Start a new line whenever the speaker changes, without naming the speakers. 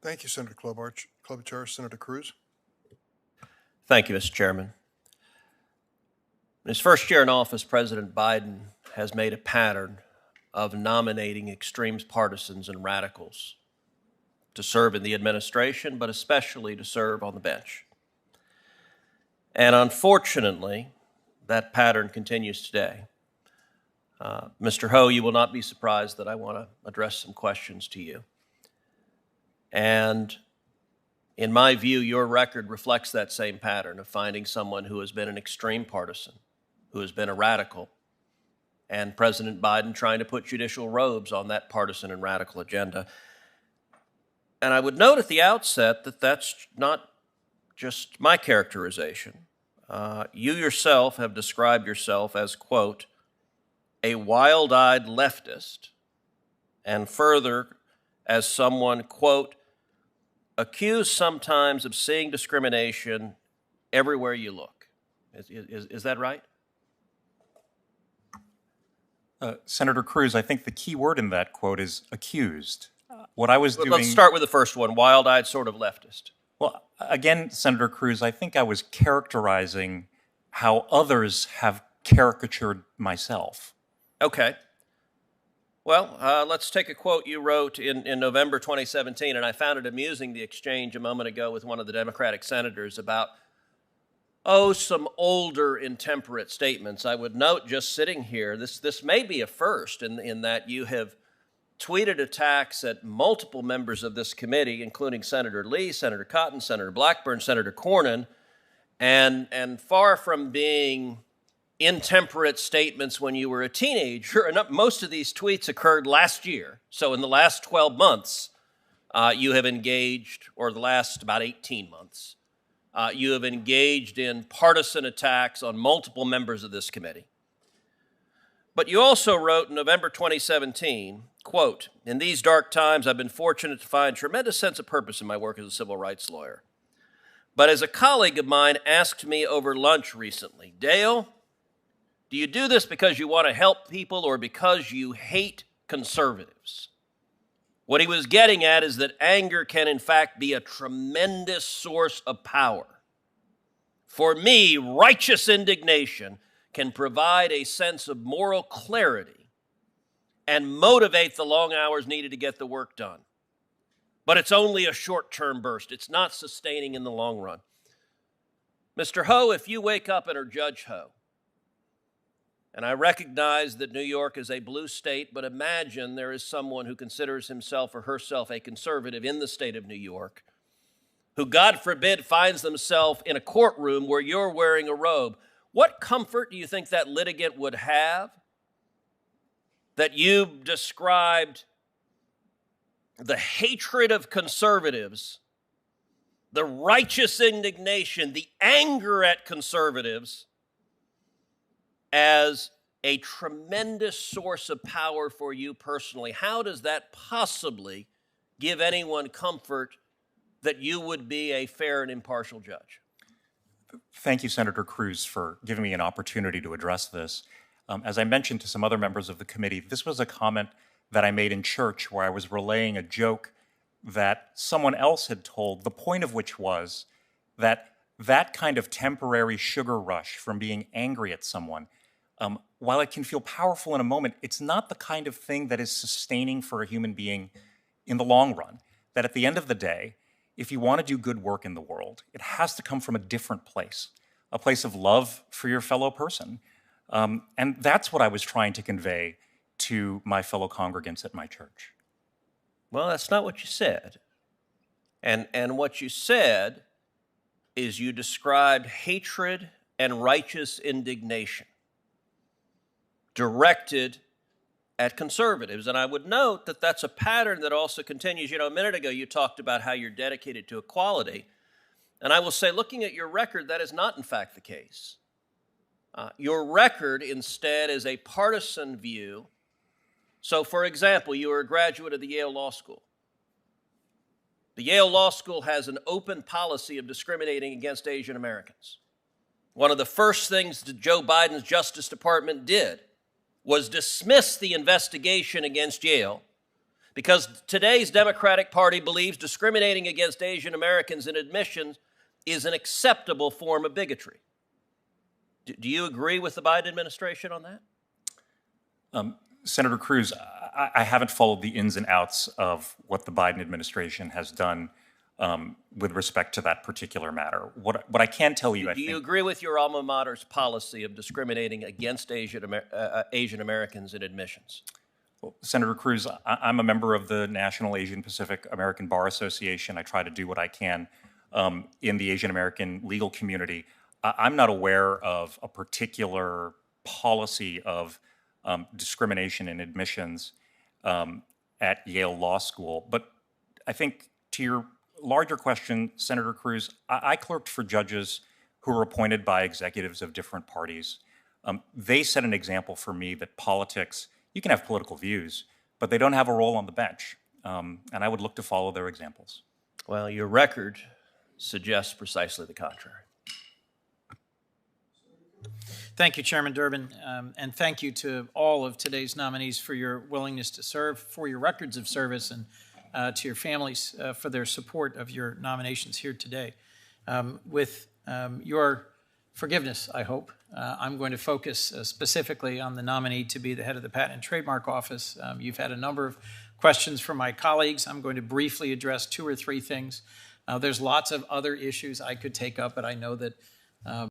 Thank you, Senator Klobuchar. Senator Cruz.
Thank you, Mr. Chairman. In his first year in office, President Biden has made a pattern of nominating extreme partisans and radicals to serve in the administration, but especially to serve on the bench. And unfortunately, that pattern continues today. Mr. Ho, you will not be surprised that I want to address some questions to you. And in my view, your record reflects that same pattern of finding someone who has been an extreme partisan, who has been a radical, and President Biden trying to put judicial robes on that partisan and radical agenda. And I would note at the outset that that's not just my characterization. You yourself have described yourself as, quote, a wild-eyed leftist, and further as someone, quote, accused sometimes of seeing discrimination everywhere you look. Is that right?
Senator Cruz, I think the key word in that quote is accused. What I was doing...
Let's start with the first one, wild-eyed sort of leftist.
Well, again, Senator Cruz, I think I was characterizing how others have caricatured myself.
Okay. Well, let's take a quote you wrote in November 2017, and I found it amusing, the exchange a moment ago with one of the Democratic senators about, some older intemperate statements. I would note, just sitting here, this may be a first in that you have tweeted attacks at multiple members of this committee, including Senator Lee, Senator Cotton, Senator Blackburn, Senator Cornyn, and far from being intemperate statements when you were a teenager, and most of these tweets occurred last year. So in the last 12 months, you have engaged, or the last about 18 months, you have engaged in partisan attacks on multiple members of this committee. But you also wrote in November 2017, quote, in these dark times, I've been fortunate to find tremendous sense of purpose in my work as a civil rights lawyer. But as a colleague of mine asked me over lunch recently, Dale, do you do this because you want to help people or because you hate conservatives? What he was getting at is that anger can, in fact, be a tremendous source of power. For me, righteous indignation can provide a sense of moral clarity and motivate the long hours needed to get the work done. But it's only a short-term burst. It's not sustaining in the long run. Mr. Ho, if you wake up and are Judge Ho, and I recognize that New York is a blue state, but imagine there is someone who considers himself or herself a conservative in the state of New York, who, God forbid, finds themselves in a courtroom where you're wearing a robe. What comfort do you think that litigant would have that you described the hatred of conservatives, the righteous indignation, the anger at conservatives as a tremendous source of power for you personally? How does that possibly give anyone comfort that you would be a fair and impartial judge?
Thank you, Senator Cruz, for giving me an opportunity to address this. As I mentioned to some other members of the committee, this was a comment that I made in church where I was relaying a joke that someone else had told, the point of which was that kind of temporary sugar rush from being angry at someone, while it can feel powerful in a moment, it's not the kind of thing that is sustaining for a human being in the long run. That at the end of the day, if you want to do good work in the world, it has to come from a different place, a place of love for your fellow person. And that's what I was trying to convey to my fellow congregants at my church.
Well, that's not what you said. And what you said is you described hatred and righteous indignation directed at conservatives. And I would note that that's a pattern that also continues. You know, a minute ago you talked about how you're dedicated to equality. And I will say, looking at your record, that is not in fact the case. Your record instead is a partisan view. So for example, you are a graduate of the Yale Law School. The Yale Law School has an open policy of discriminating against Asian Americans. One of the first things that Joe Biden's Justice Department did was dismiss the investigation against Yale because today's Democratic Party believes discriminating against Asian Americans in admissions is an acceptable form of bigotry. Do you agree with the Biden administration on that?
Senator Cruz, I haven't followed the ins and outs of what the Biden administration has done with respect to that particular matter. What I can tell you,
Do you agree with your alma mater's policy of discriminating against Asian Americans in admissions?
Well, Senator Cruz, I'm a member of the National Asian Pacific American Bar Association. I try to do what I can in the Asian American legal community. I'm not aware of a particular policy of discrimination in admissions at Yale Law School. But I think to your larger question, Senator Cruz, I clerked for judges who were appointed by executives of different parties. They set an example for me that politics, you can have political views, but they don't have a role on the bench. And I would look to follow their examples.
Well, your record suggests precisely the contrary.
Thank you, Chairman Durbin, and thank you to all of today's nominees for your willingness to serve, for your records of service, and to your families for their support of your nominations here today. With your forgiveness, I hope, I'm going to focus specifically on the nominee to be the head of the Patent and Trademark Office. You've had a number of questions from my colleagues. I'm going to briefly address 2 or 3 things. There's lots of other issues I could take up, but I know that